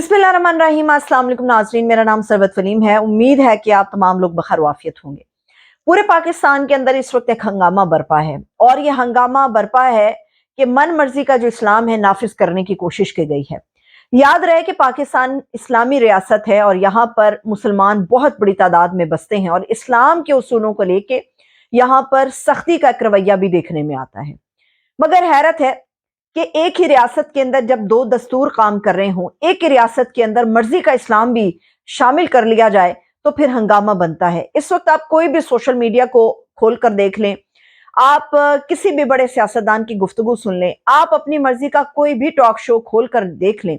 बिस्मिल्लाहिर्रहमानिर्रहीम। अस्सलाम वालेकुम नाज़रीन, मेरा नाम सरवत फलीम है। उम्मीद है कि आप तमाम लोग बखैर वाफियत होंगे। पूरे पाकिस्तान के अंदर इस वक्त एक हंगामा बरपा है और ये हंगामा बरपा है कि मन मर्जी का जो इस्लाम है नाफिज करने की कोशिश की गई है। याद रहे कि पाकिस्तान इस्लामी रियासत है और यहाँ पर मुसलमान बहुत बड़ी तादाद में बसते हैं और इस्लाम के उसूलों को लेके यहाँ पर सख्ती का एक रवैया भी देखने में आता है। मगर हैरत है कि एक ही रियासत के अंदर जब दो दस्तूर काम कर रहे हों, एक ही रियासत के अंदर मर्जी का इस्लाम भी शामिल कर लिया जाए तो फिर हंगामा बनता है। इस वक्त आप कोई भी सोशल मीडिया को खोल कर देख लें, आप किसी भी बड़े सियासतदान की गुफ्तगू सुन लें, आप अपनी मर्जी का कोई भी टॉक शो खोल कर देख लें,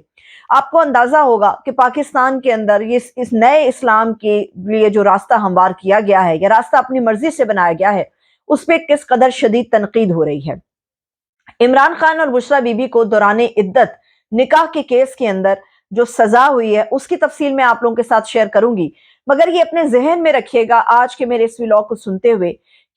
आपको अंदाजा होगा कि पाकिस्तान के अंदर ये इस नए इस्लाम के लिए जो रास्ता हमवार किया गया है या रास्ता अपनी मर्जी से बनाया गया है, उस पर किस कदर शदीद तनकीद हो रही है। इमरान खान और बुशरा बीबी को दौराने इद्दत निकाह के केस के अंदर जो सजा हुई है उसकी तफसील मैं आप लोगों के साथ शेयर करूंगी, मगर ये अपने जहन में रखिएगा आज के मेरे इस व्लॉग को सुनते हुए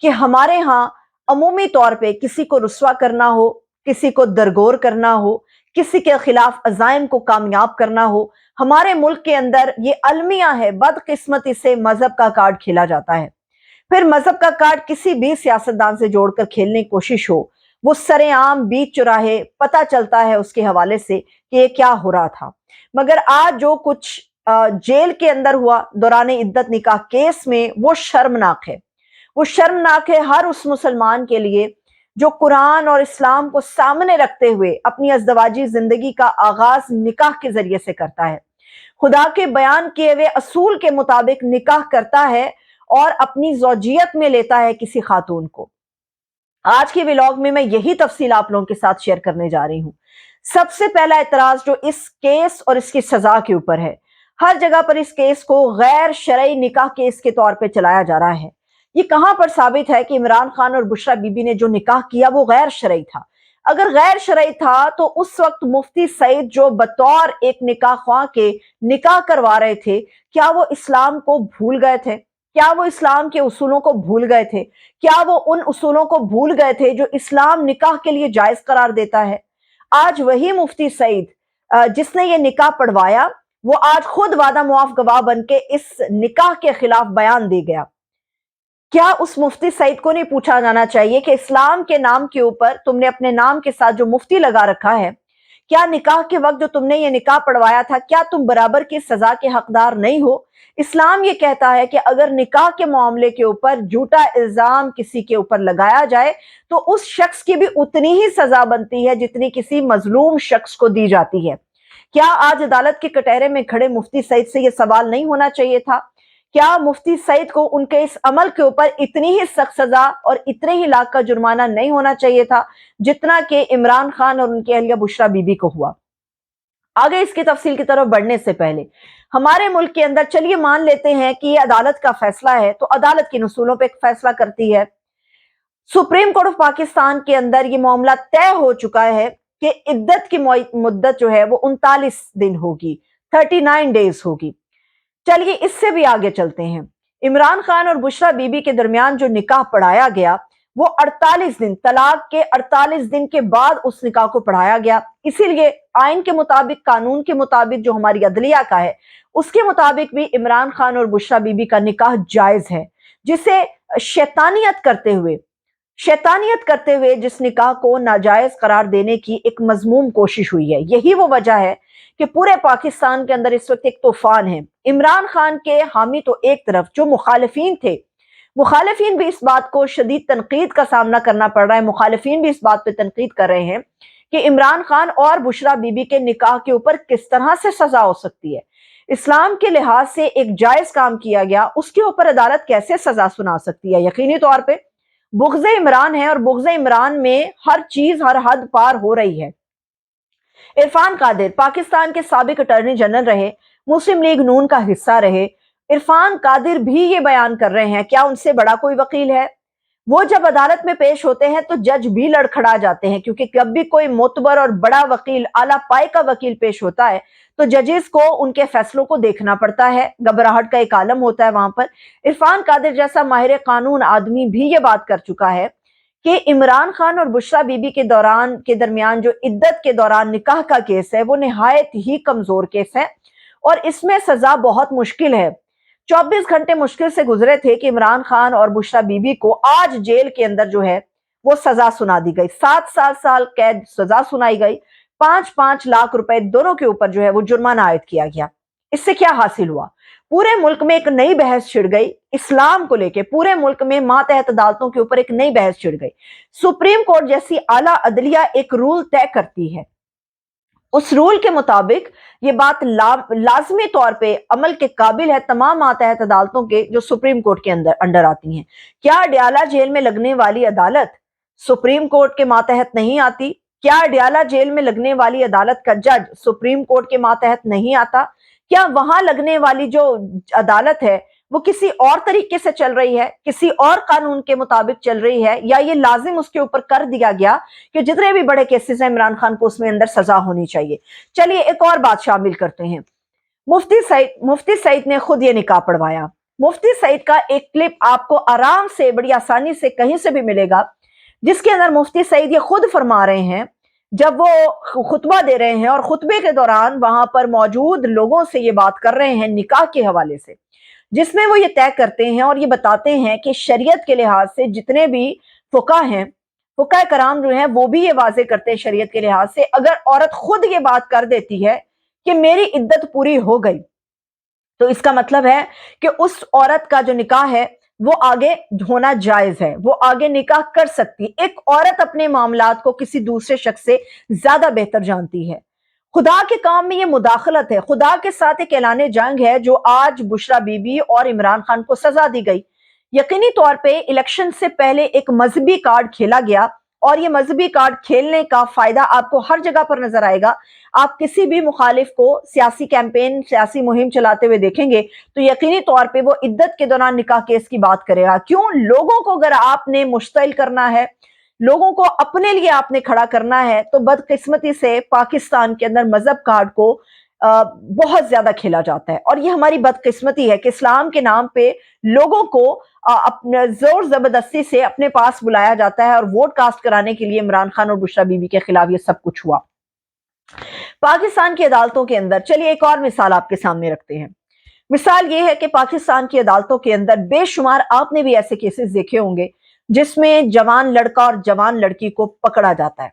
कि हमारे यहाँ अमूमी तौर पे किसी को रुस्वा करना हो, किसी को दरगोर करना हो, किसी के खिलाफ अजाइम को कामयाब करना हो, हमारे मुल्क के अंदर ये अलमिया है, बदकिस्मती से मजहब का कार्ड खेला जाता है। फिर मजहब का कार्ड किसी भी सियासतदान से जोड़कर खेलने की कोशिश हो, वो सरेआम बीच चौराहे पता चलता है उसके हवाले से कि ये क्या हो रहा था। मगर आज जो कुछ जेल के अंदर हुआ दौरान इद्दत निकाह केस में, वो शर्मनाक है। वो शर्मनाक है हर उस मुसलमान के लिए जो कुरान और इस्लाम को सामने रखते हुए अपनी अज़दवाजी जिंदगी का आगाज निकाह के जरिए से करता है, खुदा के बयान किए हुए असूल के मुताबिक निकाह करता है और अपनी ज़ौजियत में लेता है किसी खातून को। आज के व्लॉग में मैं यही तफसील आप लोगों के साथ शेयर करने जा रही हूं। सबसे पहला एतराज जो इस केस और इसकी सजा के ऊपर है, हर जगह पर इस केस को गैर शरई निकाह केस के तौर पे चलाया जा रहा है। ये कहां पर साबित है कि इमरान खान और बुशरा बीबी ने जो निकाह किया वो गैर शरई था? अगर गैर शरई था तो उस वक्त मुफ्ती सईद जो बतौर एक निकाह ख्वाह के निकाह करवा रहे थे, क्या वो इस्लाम को भूल गए थे? क्या वो इस्लाम के उसूलों को भूल गए थे? क्या वो उन उसूलों को भूल गए थे जो इस्लाम निकाह के लिए जायज करार देता है? आज वही मुफ्ती सईद जिसने ये निकाह पढ़वाया, वो आज खुद वादा मुआफ गवाह बन के इस निकाह के खिलाफ बयान दे गया। क्या उस मुफ्ती सईद को नहीं पूछा जाना चाहिए कि इस्लाम के नाम के ऊपर तुमने अपने नाम के साथ जो मुफ्ती लगा रखा है, क्या निकाह के वक्त जो तुमने ये निकाह पढ़वाया था, क्या तुम बराबर की सजा के हकदार नहीं हो? इस्लाम ये कहता है कि अगर निकाह के मामले के ऊपर झूठा इल्जाम किसी के ऊपर लगाया जाए तो उस शख्स की भी उतनी ही सजा बनती है जितनी किसी मजलूम शख्स को दी जाती है। क्या आज अदालत के कटहरे में खड़े मुफ्ती सईद से यह सवाल नहीं होना चाहिए था? क्या मुफ्ती सईद को उनके इस अमल के ऊपर इतनी ही सख्त सजा और इतने ही लाख का जुर्माना नहीं होना चाहिए था जितना कि इमरान खान और उनकी अहलिया बुशरा बीबी को हुआ? आगे इसकी तफसील की तरफ बढ़ने से पहले हमारे मुल्क के अंदर चलिए मान लेते हैं कि ये अदालत का फैसला है, तो अदालत किन उसूलों पे फैसला करती है? सुप्रीम कोर्ट ऑफ पाकिस्तान के अंदर ये मामला तय हो चुका है कि इद्दत की मुद्दत जो है वो 39 दिन होगी, 39 डेज होगी। चलिए इससे भी आगे चलते हैं। इमरान खान और बुशरा बीबी के दरमियान जो निकाह पढ़ाया गया वो 48 दिन, तलाक के 48 दिन के बाद उस निकाह को पढ़ाया गया। इसीलिए आइन के मुताबिक, कानून के मुताबिक, जो हमारी अदलिया का है उसके मुताबिक भी इमरान खान और बुशरा बीबी का निकाह जायज है, जिसे शैतानियत करते हुए जिस निकाह को नाजायज करार देने की एक मजमूम कोशिश हुई है। यही वो वजह है कि पूरे पाकिस्तान के अंदर इस वक्त एक तूफान है। इमरान खान के हामी तो एक तरफ, जो मुखालिफिन थे, मुखालिफिन भी इस बात को शदीद तनकीद का सामना करना पड़ रहा है। मुखालिफिन भी इस बात पे तनकीद कर रहे हैं कि इमरान खान और बुशरा बीबी के निकाह के ऊपर किस तरह से सजा हो सकती है। इस्लाम के लिहाज से एक जायज काम किया गया, उसके ऊपर अदालत कैसे सजा सुना सकती है? यकीनी तौर पर बुग़्ज़ इमरान है और बुग़्ज़ इमरान में हर चीज हर हद पार हो रही है। इरफान कादिर पाकिस्तान के साबिक अटॉर्नी जनरल रहे, मुस्लिम लीग नून का हिस्सा रहे। इरफान कादिर भी ये बयान कर रहे हैं, क्या उनसे बड़ा कोई वकील है? वो जब अदालत में पेश होते हैं तो जज भी लड़खड़ा जाते हैं, क्योंकि कब भी कोई मोतबर और बड़ा वकील, आला पाए का वकील पेश होता है तो जजेस को उनके फैसलों को देखना पड़ता है, घबराहट का एक आलम होता है वहां पर। इरफान कादिर जैसा माहिर कानून आदमी भी ये बात कर चुका है کہ عمران خان اور بشرا بیوی کے درمیان جو عدت کے دوران نکاح کا کیس ہے وہ نہایت ہی کمزور کیس ہے اور اس میں سزا بہت مشکل ہے۔ 24 گھنٹے مشکل سے گزرے تھے کہ عمران خان اور بشرا بیوی کو آج جیل کے اندر جو ہے وہ سزا سنا دی گئی، 7 قید سزا سنائی گئی، 5 لاکھ روپے دونوں کے اوپر جو ہے وہ جرمانہ عائد کیا گیا۔ اس سے کیا حاصل ہوا؟ پورے ملک میں ایک نئی بحث چھڑ گئی اسلام کو لے کے، پورے ملک میں ماتحت عدالتوں کے اوپر ایک نئی بحث چھڑ گئی۔ سپریم کورٹ جیسی اعلیٰ عدلیہ ایک رول طے کرتی ہے، اس رول کے مطابق یہ بات لازمی طور پہ عمل کے قابل ہے تمام ماتحت عدالتوں کے جو سپریم کورٹ کے انڈر آتی ہیں۔ کیا اڈیالہ جیل میں لگنے والی عدالت سپریم کورٹ کے ماتحت نہیں آتی؟ کیا اڈیالہ جیل میں لگنے والی عدالت کا جج سپریم کورٹ کے ماتحت نہیں آتا؟ کیا وہاں لگنے والی جو عدالت ہے وہ کسی اور طریقے سے چل رہی ہے، کسی اور قانون کے مطابق چل رہی ہے، یا یہ لازم اس کے اوپر کر دیا گیا کہ جتنے بھی بڑے کیسز ہیں عمران خان کو اس میں اندر سزا ہونی چاہیے؟ چلیے ایک اور بات شامل کرتے ہیں۔ مفتی سعید نے خود یہ نکاح پڑھوایا۔ مفتی سعید کا ایک کلپ آپ کو آرام سے بڑی آسانی سے کہیں سے بھی ملے گا، جس کے اندر مفتی سعید یہ خود فرما رہے ہیں جب وہ خطبہ دے رہے ہیں اور خطبے کے دوران وہاں پر موجود لوگوں سے یہ بات کر رہے ہیں نکاح کے حوالے سے، جس میں وہ یہ طے کرتے ہیں اور یہ بتاتے ہیں کہ شریعت کے لحاظ سے جتنے بھی فقہ ہیں، فقہ کرام جو ہیں وہ بھی یہ واضح کرتے ہیں شریعت کے لحاظ سے، اگر عورت خود یہ بات کر دیتی ہے کہ میری عدت پوری ہو گئی تو اس کا مطلب ہے کہ اس عورت کا جو نکاح ہے وہ آگے ہونا جائز ہے، وہ آگے نکاح کر سکتی۔ ایک عورت اپنے معاملات کو کسی دوسرے شخص سے زیادہ بہتر جانتی ہے۔ خدا کے کام میں یہ مداخلت ہے، خدا کے ساتھ ایک اعلان جنگ ہے جو آج بشرا بی بی اور عمران خان کو سزا دی گئی۔ یقینی طور پہ الیکشن سے پہلے ایک مذہبی کارڈ کھیلا گیا اور یہ مذہبی کارڈ کھیلنے کا فائدہ آپ کو ہر جگہ پر نظر آئے گا۔ آپ کسی بھی مخالف کو سیاسی کیمپین، سیاسی مہم چلاتے ہوئے دیکھیں گے تو یقینی طور پہ وہ عدت کے دوران نکاح کیس کی بات کرے گا۔ کیوں؟ لوگوں کو اگر آپ نے مشتعل کرنا ہے، لوگوں کو اپنے لیے آپ نے کھڑا کرنا ہے، تو بدقسمتی سے پاکستان کے اندر مذہب کارڈ کو بہت زیادہ کھیلا جاتا ہے، اور یہ ہماری بدقسمتی ہے کہ اسلام کے نام پہ لوگوں کو اپنے زور زبردستی سے اپنے پاس بلایا جاتا ہے اور ووٹ کاسٹ کرانے کے لیے عمران خان اور بشرا بی بی کے خلاف یہ سب کچھ ہوا پاکستان کی عدالتوں کے اندر۔ چلیے ایک اور مثال آپ کے سامنے رکھتے ہیں۔ مثال یہ ہے کہ پاکستان کی عدالتوں کے اندر بے شمار آپ نے بھی ایسے کیسز دیکھے ہوں گے جس میں جوان لڑکا اور جوان لڑکی کو پکڑا جاتا ہے۔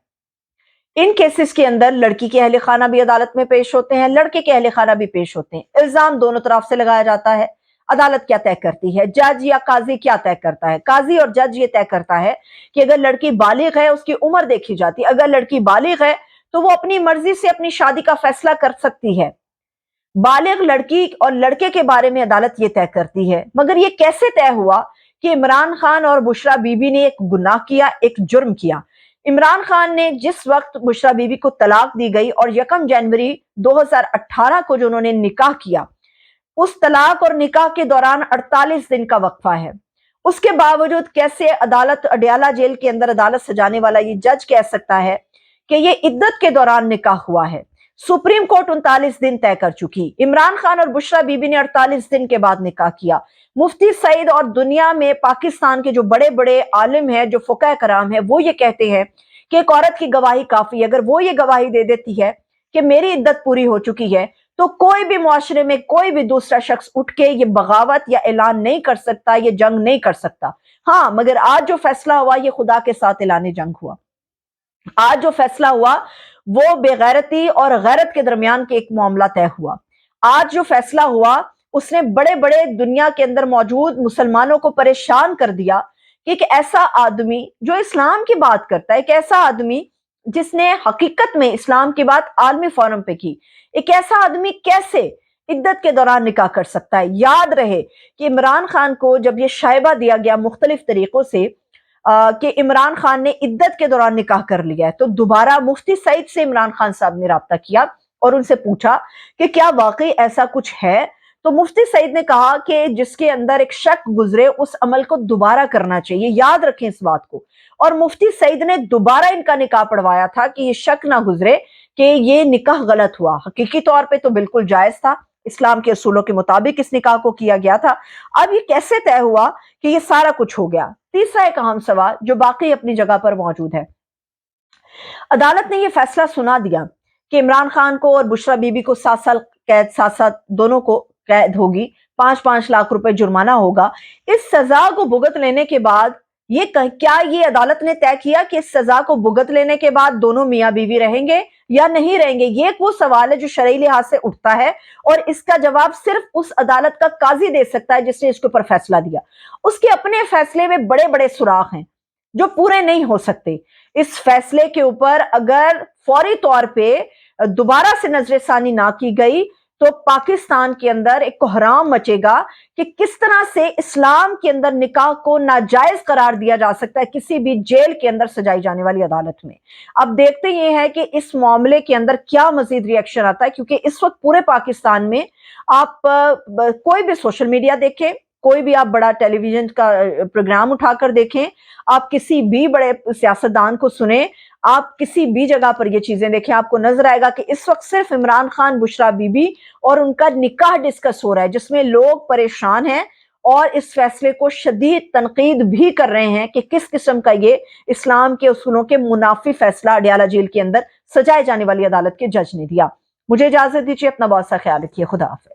ان کیسز کے اندر لڑکی کے اہل خانہ بھی عدالت میں پیش ہوتے ہیں، لڑکے کے اہل خانہ بھی پیش ہوتے ہیں، الزام دونوں طرف سے لگایا جاتا ہے۔ عدالت کیا طے کرتی ہے؟ جج یا قاضی کیا طے کرتا ہے؟ قاضی اور جج یہ طے کرتا ہے کہ اگر لڑکی بالغ ہے اس کی عمر دیکھی جاتی ہے، اگر لڑکی بالغ ہے تو وہ اپنی مرضی سے اپنی شادی کا فیصلہ کر سکتی ہے۔ بالغ لڑکی اور لڑکے کے بارے میں عدالت یہ طے کرتی ہے۔ مگر یہ کیسے طے ہوا کہ عمران خان اور بشرا بی بی نے ایک گناہ کیا، ایک جرم کیا؟ عمران خان نے جس وقت بشرا بی بی کو طلاق دی گئی اور 1 جنوری 2018 کو جو انہوں نے نکاح کیا، اس طلاق اور نکاح کے دوران 48 دن کا وقفہ ہے۔ اس کے باوجود کیسے عدالت اڈیالہ جیل کے اندر عدالت سجانے والا یہ جج کہہ سکتا ہے کہ یہ عدت کے دوران نکاح ہوا ہے؟ سپریم کورٹ 39 دن طے کر چکی، عمران خان اور بشرا بی بی نے 48 دن کے بعد نکاح کیا۔ مفتی سعید اور دنیا میں پاکستان کے جو بڑے بڑے عالم ہیں، جو فقہ کرام ہیں، وہ یہ کہتے ہیں کہ ایک عورت کی گواہی کافی ہے۔ اگر وہ یہ گواہی دے دیتی ہے کہ میری عدت پوری ہو چکی ہے تو کوئی بھی معاشرے میں کوئی بھی دوسرا شخص اٹھ کے یہ بغاوت یا اعلان نہیں کر سکتا، یہ جنگ نہیں کر سکتا۔ ہاں، مگر آج جو فیصلہ ہوا یہ خدا کے ساتھ اعلان جنگ ہوا۔ آج جو فیصلہ ہوا وہ بے غیرتی اور غیرت کے درمیان کے ایک معاملہ طے ہوا۔ آج جو فیصلہ ہوا اس نے بڑے بڑے دنیا کے اندر موجود مسلمانوں کو پریشان کر دیا کہ ایک ایسا آدمی جو اسلام کی بات کرتا ہے، ایک ایسا آدمی جس نے حقیقت میں اسلام کی بات عالمی فورم پہ کی، ایک ایسا آدمی کیسے عدت کے دوران نکاح کر سکتا ہے؟ یاد رہے کہ عمران خان کو جب یہ شائبہ دیا گیا مختلف طریقوں سے کہ عمران خان نے عدت کے دوران نکاح کر لیا ہے، تو دوبارہ مفتی سعید سے عمران خان صاحب نے رابطہ کیا اور ان سے پوچھا کہ کیا واقعی ایسا کچھ ہے؟ تو مفتی سعید نے کہا کہ جس کے اندر ایک شک گزرے اس عمل کو دوبارہ کرنا چاہیے، یاد رکھیں اس بات کو۔ اور مفتی سعید نے دوبارہ ان کا نکاح پڑھوایا تھا کہ یہ شک نہ گزرے کہ یہ نکاح غلط ہوا۔ حقیقی طور پہ تو بالکل جائز تھا، اسلام کے اصولوں کے مطابق اس نکاح کو کیا گیا تھا۔ اب یہ کیسے طے ہوا کہ یہ سارا کچھ ہو گیا؟ तीसरा एक अहम सवाल जो बाकी अपनी जगह पर मौजूद है, अदालत ने यह फैसला सुना दिया कि इमरान खान को और बुशरा बीबी को 7 साल कैद, साथ साथ दोनों को कैद होगी, 5-5 लाख रुपए जुर्माना होगा। इस सजा को भुगत लेने के बाद क्या ये अदालत ने तय किया कि इस सजा को भुगत लेने के बाद दोनों मियां बीवी रहेंगे या नहीं रहेंगे? ये वो सवाल है जो शरई लिहाज से उठता है और इसका जवाब सिर्फ उस अदालत का काजी दे सकता है जिसने इसके ऊपर फैसला दिया। उसके अपने फैसले में बड़े बड़े सुराख हैं जो पूरे नहीं हो सकते। इस फैसले के ऊपर अगर फौरी तौर पे दोबारा से नजरसानी ना की गई तो पाकिस्तान के अंदर एक कोहराम मचेगा कि किस तरह से इस्लाम के अंदर निकाह को नाजायज करार दिया जा सकता है किसी भी जेल के अंदर सजाई जाने वाली अदालत में। अब देखते ये है कि इस मामले के अंदर क्या मजीद रिएक्शन आता है, क्योंकि इस वक्त पूरे पाकिस्तान में आप कोई भी सोशल मीडिया देखें, कोई भी आप बड़ा टेलीविजन का प्रोग्राम उठाकर देखें, आप किसी भी बड़े सियासतदान को सुने, आप किसी भी जगह पर ये चीजें देखें, आपको नजर आएगा कि इस वक्त सिर्फ इमरान खान, बुशरा बीबी और उनका निकाह डिस्कस हो रहा है, जिसमें लोग परेशान हैं और इस फैसले को शदीद तनकीद भी कर रहे हैं कि किस किस्म का ये इस्लाम के उसूलों के मुनाफी फैसला अडियाला जेल के अंदर सजाए जाने वाली अदालत के जज ने दिया। मुझे इजाजत दीजिए, अपना बहुत सा ख्याल रखिए, खुदा हाफिज।